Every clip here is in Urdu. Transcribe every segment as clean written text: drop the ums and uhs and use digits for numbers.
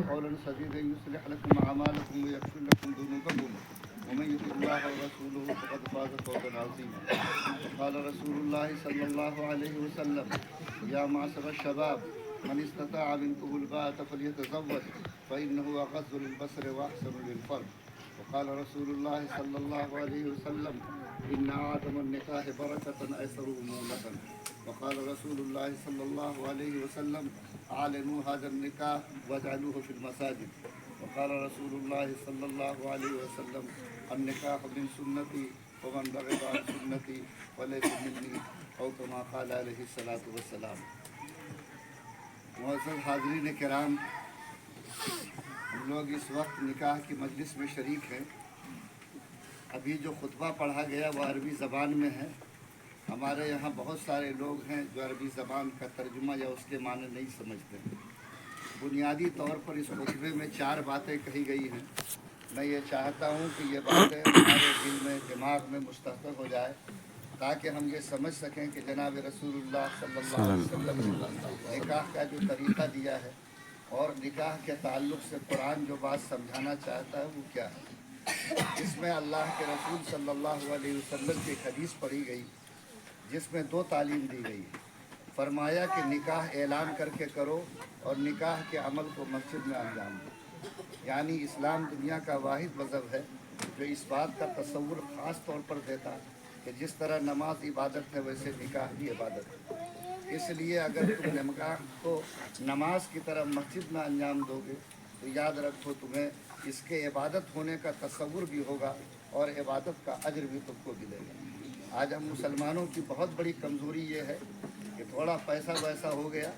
قولا سديدا يصلح لكم أعمالكم ويغفر لكم ذنوبكم ومن يطع الله ورسوله فقد فاز فوزا عظيما. وقال رسول الله صلى الله عليه وسلم: يا معشر الشباب من استطاع منكم الباءة فليتزوج فإنه أغض للبصر وأحسن للفرج. وقال رسول الله صلى الله عليه وسلم: إن أعظم النكاح بركة أيسره مولة. وقال رسول الله صلى الله عليه وسلم: أعلنوا هذا النكاح واجعلوه في المساجد. وقال رسول الله صلى الله عليه وسلم: النکاح من سنتی ومن رغب عن سنتی فلیس منی، او کما قال علیہ الصلوۃ والسلام. معزز حاضرین کرام، ہم لوگ اس وقت نکاح کی مجلس میں شریک ہیں. ابھی جو خطبہ پڑھا گیا وہ عربی زبان میں ہے. ہمارے یہاں بہت سارے لوگ ہیں جو عربی زبان کا ترجمہ یا اس کے معنی نہیں سمجھتے ہیں. بنیادی طور پر اس خطبے میں 4 باتیں کہی گئی ہیں. میں یہ چاہتا ہوں کہ یہ باتیں ہمارے دل میں دماغ میں مستحکم ہو جائے تاکہ ہم یہ سمجھ سکیں کہ جناب رسول اللہ صلی اللہ علیہ وسلم نے نکاح کا جو طریقہ دیا ہے اور نکاح کے تعلق سے قرآن جو بات سمجھانا چاہتا ہے وہ کیا ہے. اس میں اللہ کے رسول صلی اللہ علیہ وسلم کی ایک حدیث پڑھی گئی جس میں 2 تعلیم دی گئی. فرمایا کہ نکاح اعلان کر کے کرو اور نکاح کے عمل کو مسجد میں انجام دو. یعنی اسلام دنیا کا واحد مذہب ہے جو اس بات کا تصور خاص طور پر دیتا کہ جس طرح نماز عبادت ہے ویسے نکاح بھی عبادت ہے. اس لیے اگر تم نکاح کو نماز کی طرح مسجد میں انجام دو گے تو یاد رکھو تمہیں اس کے عبادت ہونے کا تصور بھی ہوگا اور عبادت کا اجر بھی تم کو ملے گا. آج ہم مسلمانوں کی بہت بڑی کمزوری یہ ہے کہ تھوڑا پیسہ ویسا ہو گیا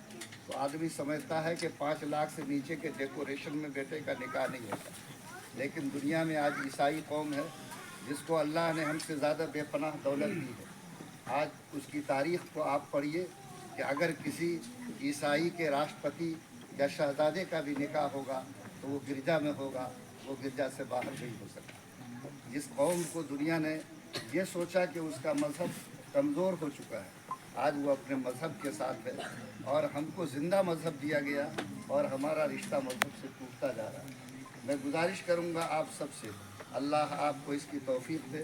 تو آدمی سمجھتا ہے کہ 5 لاکھ سے نیچے کے ڈیکوریشن میں بیٹے کا نکاح نہیں ہوتا. لیکن دنیا میں آج عیسائی قوم ہے جس کو اللہ نے ہم سے زیادہ بے پناہ دولت دی ہے. آج اس کی تاریخ کو آپ پڑھیے کہ اگر کسی عیسائی کے راشٹرپتی یا شہزادے کا بھی نکاح ہوگا تو وہ گرجا میں ہوگا، وہ گرجا سے باہر نہیں ہو سکتا. جس قوم کو دنیا نے یہ سوچا کہ اس کا مذہب کمزور ہو چکا ہے آج وہ اپنے مذہب کے ساتھ ہے اور ہم کو زندہ مذہب دیا گیا اور ہمارا رشتہ مذہب سے ٹوٹتا جا رہا ہے. میں گزارش کروں گا آپ سب سے، اللہ آپ کو اس کی توفیق دے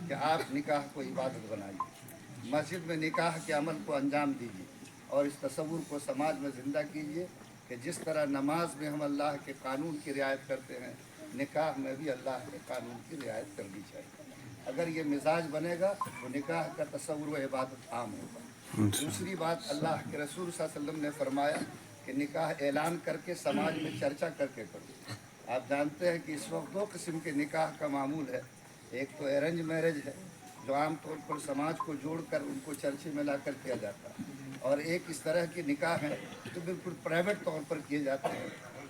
کہ آپ نکاح کو عبادت بنائیے، مسجد میں نکاح کے عمل کو انجام دیجیے اور اس تصور کو سماج میں زندہ کیجیے کہ جس طرح نماز میں ہم اللہ کے قانون کی رعایت کرتے ہیں نکاح میں بھی اللہ کے قانون کی رعایت کرنی چاہیے. اگر یہ مزاج بنے گا تو نکاح کا تصور و عبادت عام ہوگا. دوسری بات، اللہ کے رسول صلی اللہ علیہ وسلم نے فرمایا کہ نکاح اعلان کر کے سماج میں چرچا کر کے کرو. آپ جانتے ہیں کہ اس وقت 2 قسم کے نکاح کا معمول ہے. ایک تو ارینج میرج ہے جو عام طور پر سماج کو جوڑ کر ان کو چرچے میں لا کر کیا جاتا ہے، اور ایک اس طرح کے نکاح ہیں جو بالکل پرائیویٹ طور پر کیے جاتے ہیں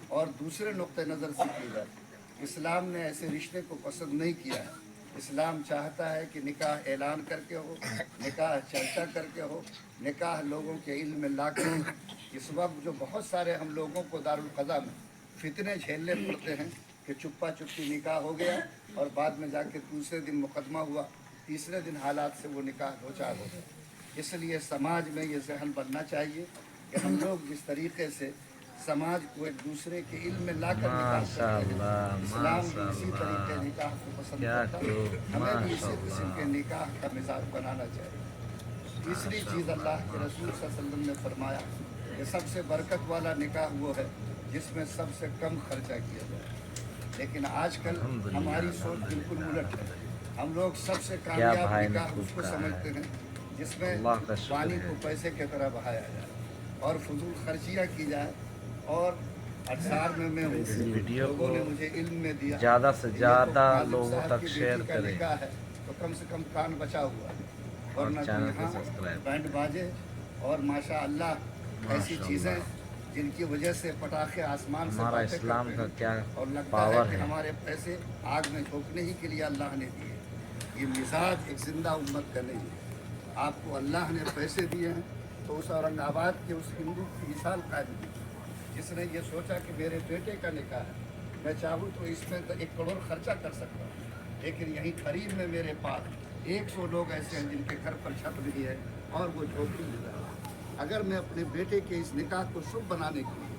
اور دوسرے نقطۂ نظر سے کیے جاتے ہیں. اسلام نے ایسے رشتے کو پسند نہیں کیا ہے. اسلام چاہتا ہے کہ نکاح اعلان کر کے ہو، نکاح چرچا کر کے ہو، نکاح لوگوں کے علم میں لا کر. اس وقت جو بہت سارے ہم لوگوں کو دارالقضا میں فتنے جھیلنے پڑتے ہیں کہ چپا چپی نکاح ہو گیا اور بعد میں جا کے دوسرے دن مقدمہ ہوا، تیسرے دن حالات سے وہ نکاح دوچار ہو گیا. اس لیے سماج میں یہ ذہن بننا چاہیے کہ ہم لوگ جس طریقے سے سماج کو ایک دوسرے کے علم میں لا کر نکاح کرتے ہیں، اسلام بھی اسی طریقے نکاح کو پسند کرتا ہے. ہمیں بھی اسی قسم کے نکاح کا مزاج بنانا چاہیے. تیسری چیز، اللہ کے رسول صلی اللہ علیہ وسلم نے فرمایا کہ سب سے برکت والا نکاح وہ ہے جس میں سب سے کم خرچہ کیا جائے. لیکن آج کل ہماری سوچ بالکل الٹ ہے. ہم لوگ سب سے کامیاب نکاح اس کو سمجھتے ہیں جس میں پانی کو پیسے کی طرح بہایا جائے اور فضول خرچیاں کی جائے اور اثار میں لوگوں نے مجھے علم میں دیا زیادہ سے زیادہ لوگوں تک شیئر کریں ہے تو کم سے کم کان بچا ہوا ہے، ورنہ یہاں بینڈ باجے اور ماشاء اللہ ایسی چیزیں جن کی وجہ سے پٹاخے آسمان سے ہمارا اسلام کا کیا اور لگتا پاور ہے کہ ہے. ہمارے پیسے آگ میں جھونکنے ہی کے لیے اللہ نے دیے. یہ مزاج ایک زندہ امت کا نہیں ہے. آپ کو اللہ نے پیسے دیے ہیں تو اس اورنگ آباد کے اس ہندو کی مثال قائم کی جس نے یہ سوچا کہ میرے بیٹے کا نکاح ہے، میں چاہوں تو اس میں 1 کروڑ خرچہ کر سکتا ہوں، لیکن یہیں قریب میں میرے پاس 100 لوگ ایسے ہیں جن کے گھر پر چھت نہیں ہے اور وہ جھونپڑی میں رہا. اگر میں اپنے بیٹے کے اس نکاح کو شبھ بنانے کے لیے